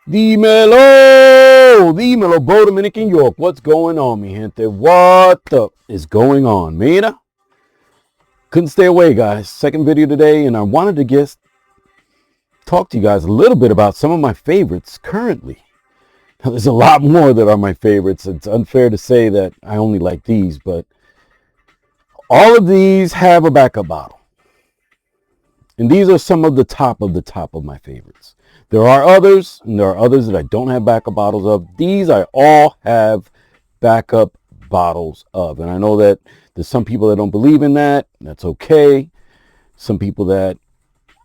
Dímelo, bro, Dominican York. What's going on, mi gente? What is going on? Mira, couldn't stay away, guys. Second video today, and I wanted to talk to you guys a little bit about some of my favorites currently. Now, there's a lot more that are my favorites. It's unfair to say that I only like these, but all of these have a backup bottle. And these are some of the top of my favorites. There are others, and there are others that I don't have backup bottles of. These I all have backup bottles of. And I know that there's some people that don't believe in that. That's okay. Some people that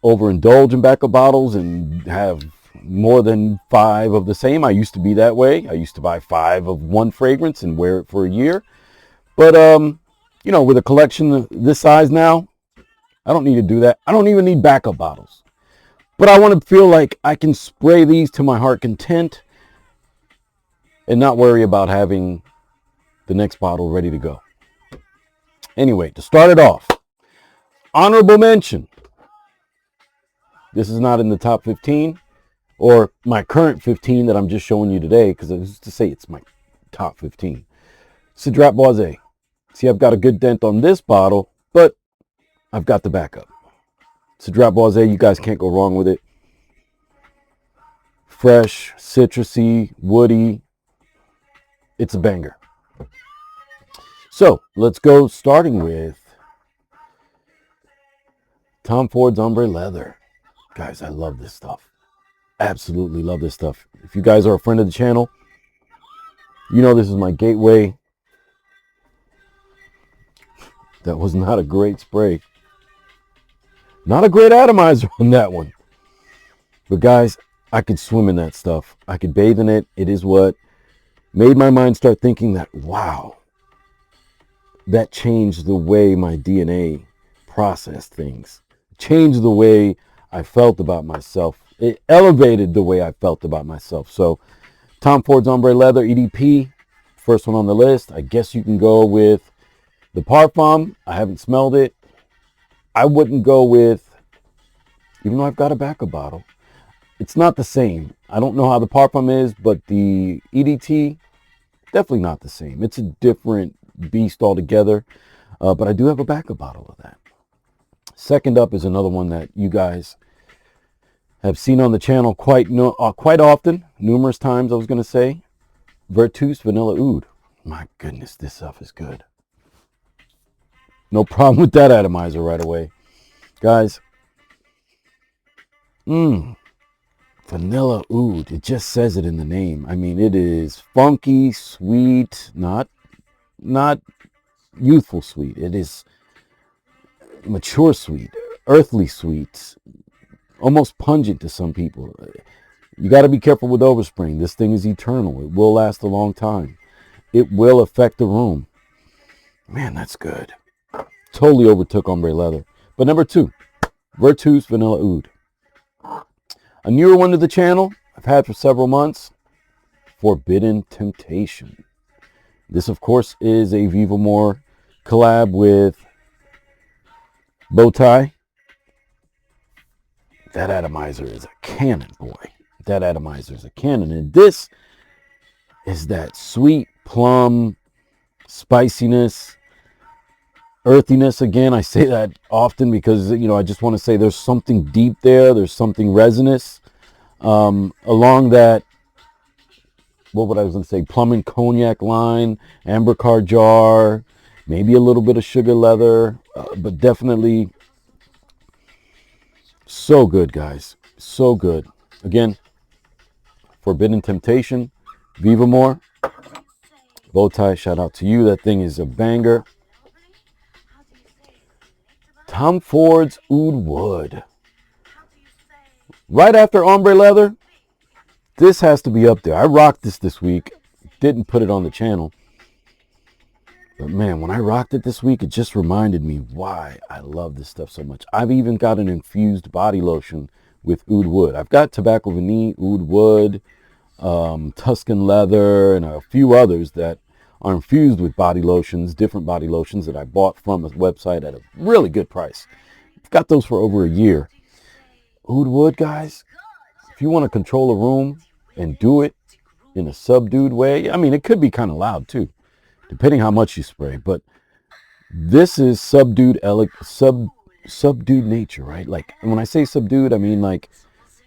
overindulge in backup bottles and have more than 5 of the same. I used to be that way. I used to buy 5 of one fragrance and wear it for a year. But, with a collection this size now, I don't need to do that. I don't even need backup bottles. But I want to feel like I can spray these to my heart content and not worry about having the next bottle ready to go. Anyway, to start it off, honorable mention. This is not in the top 15 or my current 15 that I'm just showing you today, because I used to say it's my top 15. Cedrat Boise. See, I've got a good dent on this bottle, but I've got the backup. Cedrat Boise, you guys can't go wrong with it. Fresh, citrusy, woody. It's a banger. So, let's go starting with Tom Ford's Ombre Leather. Guys, I love this stuff. Absolutely love this stuff. If you guys are a friend of the channel, you know this is my gateway. That was not a great spray. Not a great atomizer on that one. But guys, I could swim in that stuff. I could bathe in it. It is what made my mind start thinking that, wow, that changed the way my DNA processed things. Changed the way I felt about myself. It elevated the way I felt about myself. So, Tom Ford's Ombre Leather EDP, first one on the list. I guess you can go with the Parfum. I haven't smelled it. I wouldn't go with, even though I've got a backup bottle, it's not the same. I don't know how the Parfum is, but the EDT, definitely not the same. It's a different beast altogether, but I do have a backup bottle of that. Second up is another one that you guys have seen on the channel quite often, numerous times I was going to say, Virtus Vanilla Oud. My goodness, this stuff is good. No problem with that atomizer right away. Guys, vanilla oud. It just says it in the name. I mean, it is funky, sweet, not youthful sweet. It is mature sweet, earthly sweet, almost pungent to some people. You got to be careful with overspraying. This thing is eternal. It will last a long time. It will affect the room. Man, that's good. Totally overtook Ombre Leather. But number 2, Virtus Vanilla Oud. A newer one to the channel, I've had for several months, Forbidden Temptation. This, of course, is a Vivamore collab with Bowtie. That atomizer is a cannon, boy. That atomizer is a cannon. And this is that sweet plum spiciness, earthiness. Again, I say that often because, I just want to say there's something deep there. There's something resinous along that, what would I was going to say, plum and cognac line, ambercar jar, maybe a little bit of sugar leather, but definitely so good, guys. So good. Again, Forbidden Temptation, Vivamore, Bowtie, shout out to you. That thing is a banger. Tom Ford's Oud Wood. Right after Ombre Leather, this has to be up there. I rocked this week. Didn't put it on the channel. But man, when I rocked it this week, it just reminded me why I love this stuff so much. I've even got an infused body lotion with Oud Wood. I've got Tobacco Vanille, Oud Wood, Tuscan Leather, and a few others that are infused with body lotions, different body lotions that I bought from a website at a really good price. I've got those for over a year. Oud Wood, guys, if you want to control a room, and do it in a subdued way. I mean, it could be kind of loud too, depending how much you spray, but this is subdued subdued nature, right? Like, and when I say subdued, I mean like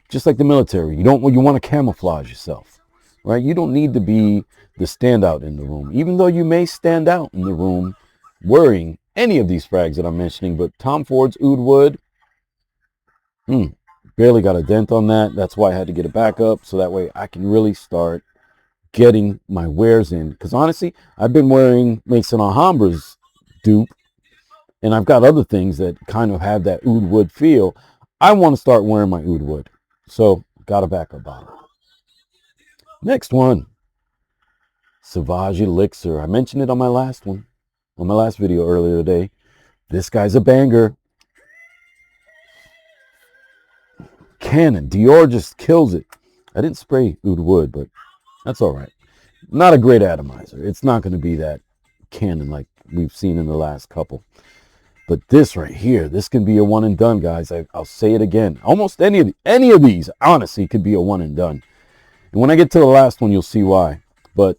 just like the military. You want to camouflage yourself, right? You don't need to be the standout in the room, even though you may stand out in the room wearing any of these frags that I'm mentioning. But Tom Ford's Oud Wood, barely got a dent on that. That's why I had to get it back up, so that way I can really start getting my wears in. Because honestly, I've been wearing Maison Alhambra's dupe, and I've got other things that kind of have that Oud Wood feel. I want to start wearing my Oud Wood, so got a backup bottle. Next one, Sauvage Elixir. I mentioned it on my last video earlier today. This guy's a banger. Canon. Dior just kills it. I didn't spray Oud Wood, but that's all right. Not a great atomizer. It's not going to be that Canon like we've seen in the last couple. But this right here, this can be a one and done, guys. I'll say it again. Almost any of these, honestly, could be a one and done. And when I get to the last one, you'll see why. But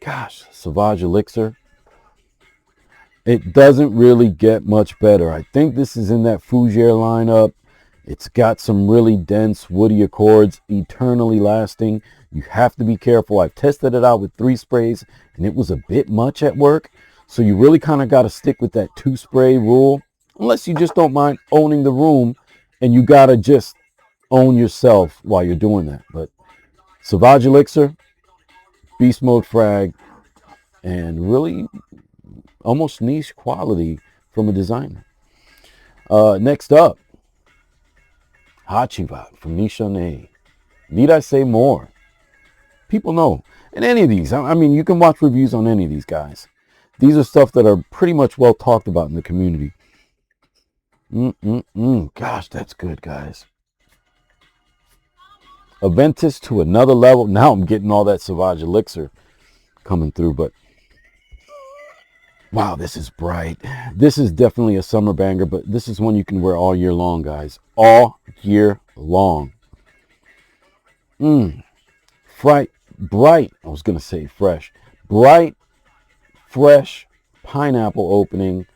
gosh, Sauvage Elixir, it doesn't really get much better. I think this is in that Fougere lineup. It's got some really dense woody accords, eternally lasting. You have to be careful. I've tested it out with 3 sprays, and it was a bit much at work. So you really kind of got to stick with that 2 spray rule, unless you just don't mind owning the room, and you got to just own yourself while you're doing that. But Sauvage Elixir, beast mode frag, and really almost niche quality from a designer. Next up, Hachivat from Nishane. Need I say more? People know. And any of these, I mean, you can watch reviews on any of these guys. These are stuff that are pretty much well talked about in the community. Gosh, that's good, guys. Aventus to another level. Now I'm getting all that Sauvage Elixir coming through, but wow, this is bright. This is definitely a summer banger, but this is one you can wear all year long, guys. All year long. Bright. I was going to say fresh. Bright, fresh pineapple opening.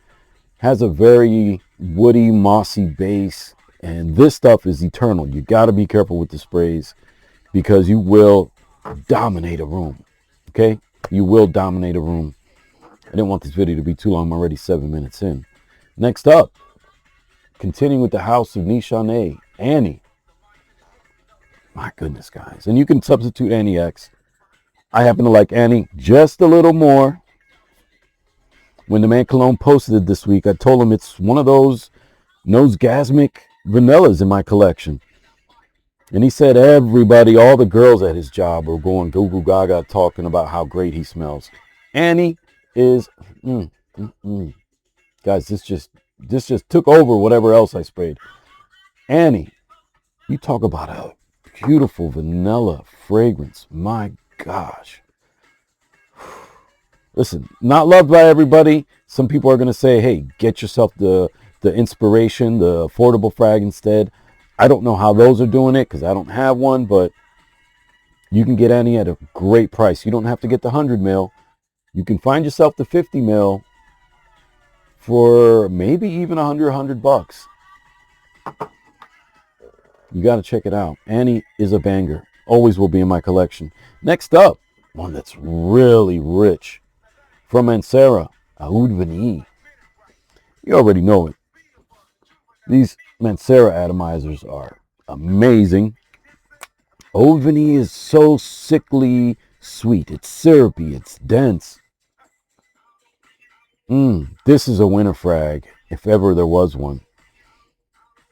Has a very woody, mossy base. And this stuff is eternal. You got to be careful with the sprays because you will dominate a room. Okay? You will dominate a room. I didn't want this video to be too long. I'm already 7 minutes in. Next up, continuing with the House of Nishane, Annie. My goodness, guys. And you can substitute Annie X. I happen to like Annie just a little more. When the man Cologne posted it this week, I told him it's one of those nosegasmic vanillas in my collection. And he said everybody, all the girls at his job were going goo goo gaga talking about how great he smells. Annie is, guys, this just took over whatever else I sprayed. Annie, you talk about a beautiful vanilla fragrance. My gosh. Listen, not loved by everybody. Some people are going to say, hey, get yourself the inspiration, the affordable frag instead. I don't know how those are doing it because I don't have one, but you can get Annie at a great price. You don't have to get the 100 mil. You can find yourself the 50 mil for maybe even $100 You got to check it out. Annie is a banger. Always will be in my collection. Next up, one that's really rich. From Mancera, Oud Vanille. You already know it. These Mancera atomizers are amazing. Oud Vanille is so sickly sweet. It's syrupy. It's dense. This is a winter frag, if ever there was one.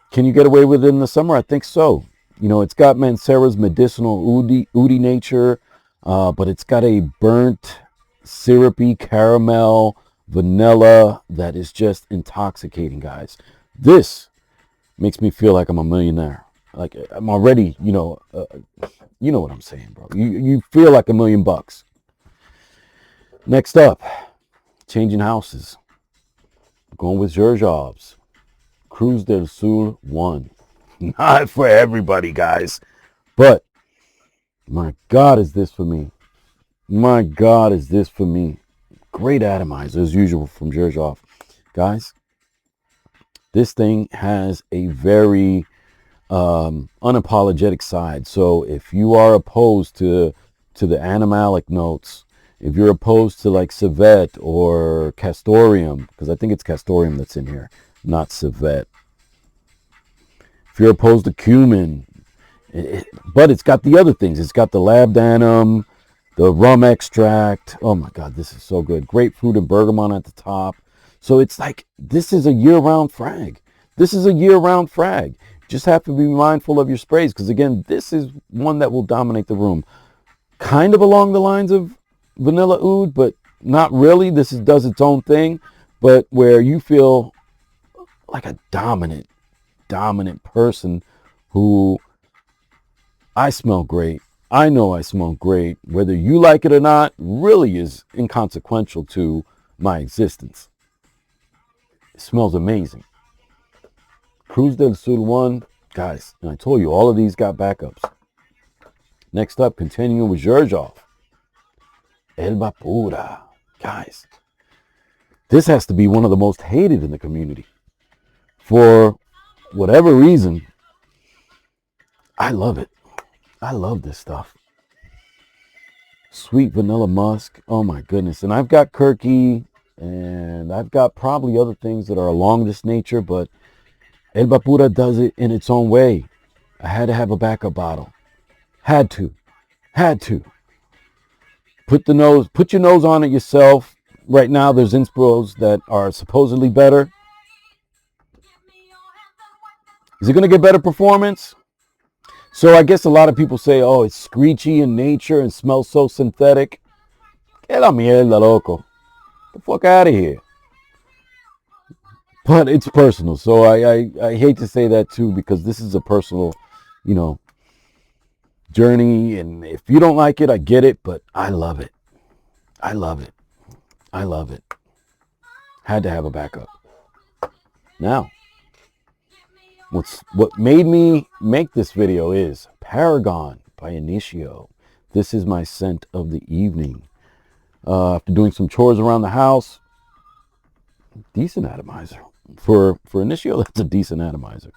Can you get away with it in the summer? I think so. You know, it's got Mancera's medicinal oudi nature, but it's got a burnt, syrupy caramel, vanilla that is just intoxicating, guys. This makes me feel like I'm a millionaire. Like I'm already, you know what I'm saying, bro. You feel like $1 million. Next up, changing houses. Going with Gerjob's Cruz del Sur 1. Not for everybody, guys, but My God, is this for me? My God, is this for me? Great atomizer, as usual, from Xerjoff. Guys, this thing has a very unapologetic side. So if you are opposed to the animalic notes, if you're opposed to like civet or castoreum, because I think it's castoreum that's in here, not civet. If you're opposed to cumin, but it's got the other things. It's got the labdanum, the rum extract. Oh my God, this is so good. Grapefruit and bergamot at the top. So it's like, this is a year-round frag. This is a year-round frag. Just have to be mindful of your sprays, because again, this is one that will dominate the room. Kind of along the lines of vanilla oud, but not really. This does its own thing, but where you feel like a dominant person who, I smell great. I know I smell great. Whether you like it or not really is inconsequential to my existence. It smells amazing. Cruz del Sur 1, guys, and I told you all of these got backups. Next up, continuing with Xerjoff, Elba Pura. Guys, this has to be one of the most hated in the community. For whatever reason, I love it. I love this stuff. Sweet vanilla musk. Oh my goodness. And I've got Kirky, and I've got probably other things that are along this nature, but Elba Pura does it in its own way. I had to have a backup bottle. Had to. Put your nose on it yourself. Right now, there's Inspros that are supposedly better. Is it going to get better performance? So I guess a lot of people say, oh, it's screechy in nature and smells so synthetic. Que la mierda, loco. Get the fuck out of here. But it's personal. So I hate to say that too, because this is a personal, journey. And if you don't like it, I get it, but I love it. I love it. Had to have a backup. Now, what made me make this video is Paragon by Initio. This is my scent of the evening. After doing some chores around the house, decent atomizer. For Initio, that's a decent atomizer.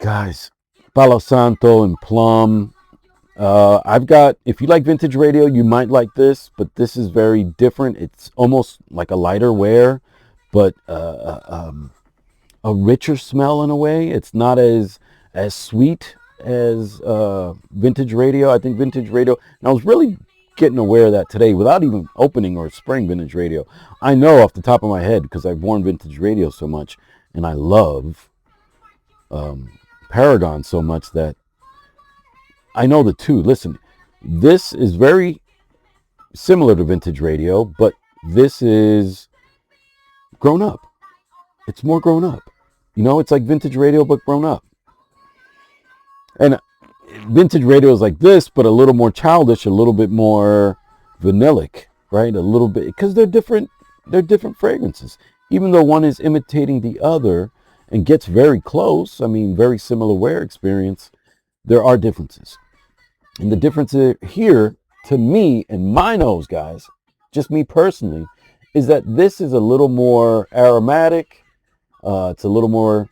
Guys, Palo Santo and Plum. I've got, if you like vintage radio, you might like this, but this is very different. It's almost like a lighter wear, but a richer smell in a way. It's not as sweet as vintage radio. I think vintage radio, and I was really getting aware of that today without even opening or spraying vintage radio. I know off the top of my head because I've worn vintage radio so much, and I love Paragon so much that I know the two. Listen, this is very similar to vintage radio, but this is grown up. It's more grown up. It's like vintage radio, but grown up. And vintage radio is like this, but a little more childish, a little bit more vanillic, right? A little bit, because they're different fragrances. Even though one is imitating the other and gets very close, very similar wear experience, there are differences. And the difference here, to me and my nose, guys, just me personally, is that this is a little more aromatic. It's a little more,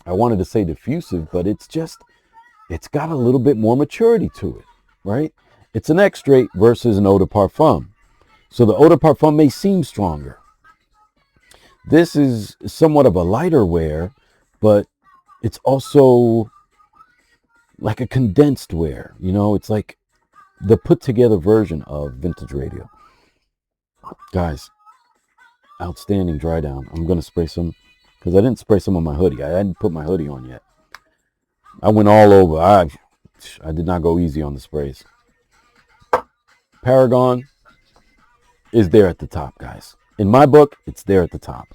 I wanted to say diffusive, but it's got a little bit more maturity to it, right? It's an extrait versus an eau de parfum. So the eau de parfum may seem stronger. This is somewhat of a lighter wear, but it's also like a condensed wear. It's like the put together version of vintage radio. Guys, outstanding dry down. I'm going to spray some, because I didn't spray some on my hoodie. I hadn't put my hoodie on yet. I went all over. I did not go easy on the sprays. Paragon is there at the top, guys. In my book, it's there at the top.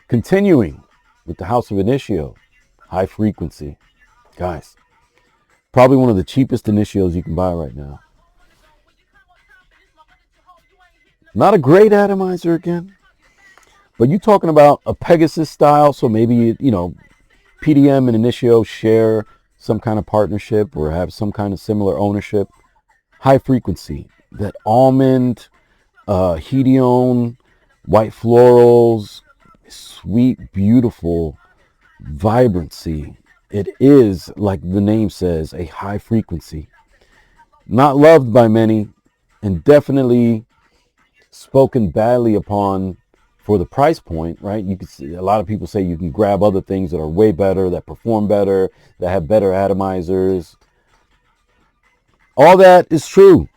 Continuing with the House of Initio, high frequency. Guys, probably one of the cheapest Initios you can buy right now. Not a great atomizer again, but you talking about a Pegasus style, so maybe, PDM and Initio share some kind of partnership or have some kind of similar ownership. High frequency, that almond, hedione, white florals, sweet, beautiful vibrancy. It is, like the name says, a high frequency. Not loved by many, and definitely spoken badly upon for the price point, right? You can see a lot of people say you can grab other things that are way better, that perform better, that have better atomizers. All that is true.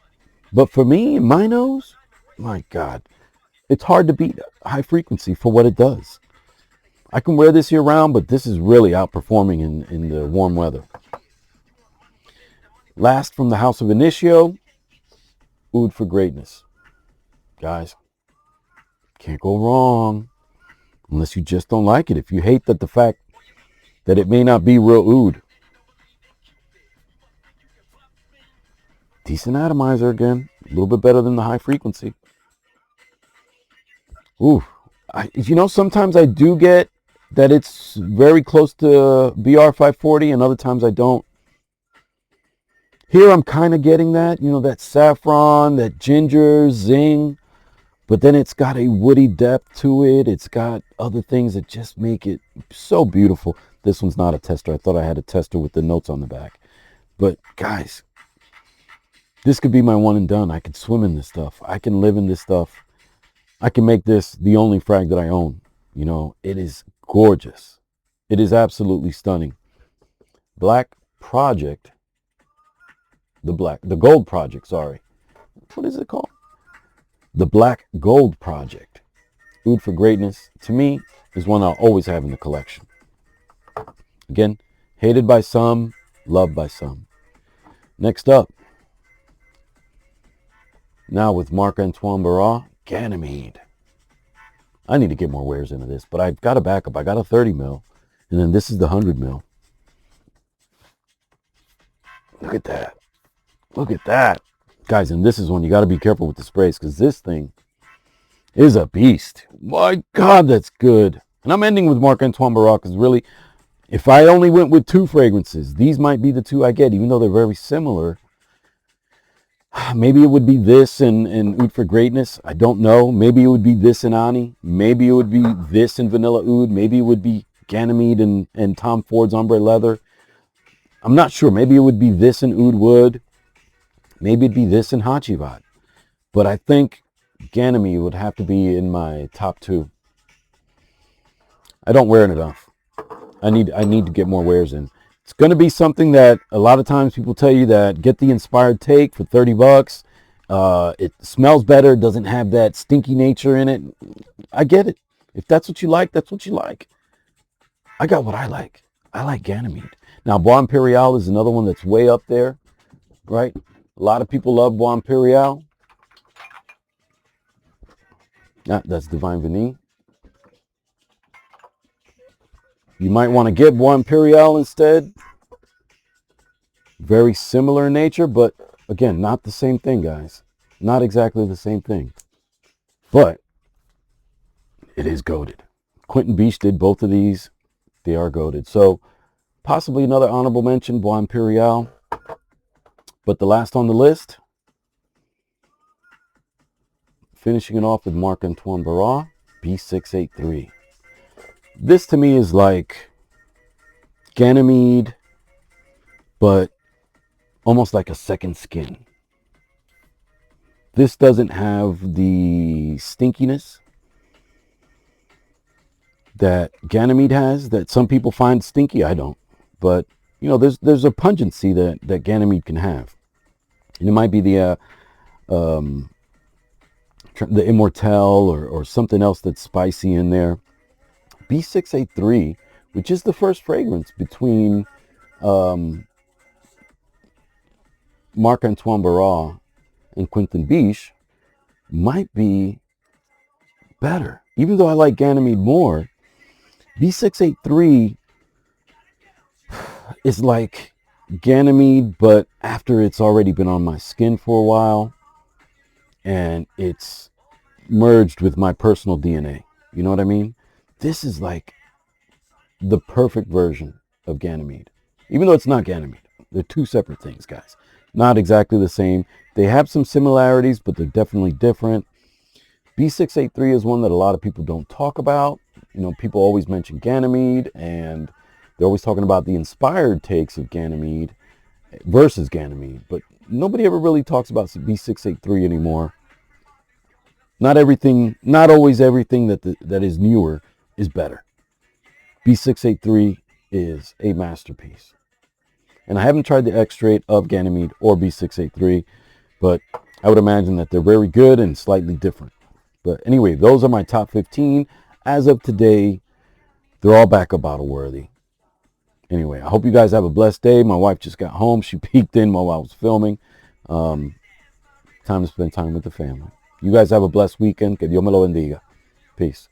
But for me, in my nose, my God, it's hard to beat high frequency for what it does. I can wear this year round, but this is really outperforming in the warm weather. Last from the House of Initio, Oud for Greatness. Guys, can't go wrong unless you just don't like it. If you hate the fact that it may not be real oud. Decent atomizer again. A little bit better than the high frequency. Ooh, sometimes I do get that it's very close to BR540 and other times I don't. Here I'm kind of getting that, that saffron, that ginger, zing, but then it's got a woody depth to it. It's got other things that just make it so beautiful. This one's not a tester. I thought I had a tester with the notes on the back. But guys, this could be my one and done. I could swim in this stuff. I can live in this stuff. I can make this the only frag that I own. It is gorgeous. It is absolutely stunning. Black Project. The Gold Project, sorry. What is it called? The Black Gold Project. Oud for Greatness, to me, is one I'll always have in the collection. Again, hated by some, loved by some. Next up, now with Marc-Antoine Barras, Ganymede. I need to get more wares into this, but I've got a backup. I got a 30 mil, and then this is the 100 mil. Look at that. Look at that. Guys, and this is one you got to be careful with the sprays because this thing is a beast. My God, that's good. And I'm ending with Marc-Antoine Barras because really, if I only went with 2 fragrances, these might be the 2 I get, even though they're very similar. Maybe it would be this and Oud for Greatness. I don't know. Maybe it would be this and Ani. Maybe it would be this and Vanilla Oud. Maybe it would be Ganymede and Tom Ford's Ombre Leather. I'm not sure. Maybe it would be this and Oud Wood. Maybe it'd be this and Hachivat. But I think Ganymede would have to be in my top 2. I don't wear it enough. I need to get more wears in. It's going to be something that a lot of times people tell you that get the inspired take for $30. It smells better, doesn't have that stinky nature in it. I get it. If that's what you like, that's what you like. I got what I like. I like Ganymede. Now, Bois Imperial is another one that's way up there, right? A lot of people love Bois Imperial. That's Divine Vanille. You might want to get Bois Imperial instead. Very similar in nature, but again, not the same thing, guys. Not exactly the same thing. But it is goated. Quentin Beach did both of these. They are goated. So possibly another honorable mention, Bois Imperial. But the last on the list, finishing it off with Marc-Antoine Barras, B683. This to me is like Ganymede, but almost like a second skin. This doesn't have the stinkiness that Ganymede has, that some people find stinky. I don't. But, there's a pungency that Ganymede can have. And it might be the Immortelle or something else that's spicy in there. B683, which is the first fragrance between Marc-Antoine Barras and Quentin Beach, might be better. Even though I like Ganymede more, B683 is like Ganymede, but after it's already been on my skin for a while and it's merged with my personal DNA. You know what I mean? This is like the perfect version of Ganymede. even though it's not Ganymede. They're two separate things, guys. Not exactly the same. They have some similarities, but they're definitely different. B683 is one that a lot of people don't talk about. You know, people always mention Ganymede, and they're always talking about the inspired takes of Ganymede versus Ganymede, but nobody ever really talks about B683 anymore. Not always everything that is newer is better. B683 is a masterpiece. And I haven't tried the X-Straight of Ganymede or B683, but I would imagine that they're very good and slightly different. But anyway, those are my top 15. As of today, they're all backup bottle worthy. Anyway, I hope you guys have a blessed day. My wife just got home. She peeked in while I was filming. Time to spend time with the family. You guys have a blessed weekend. Que Dios me lo bendiga. Peace.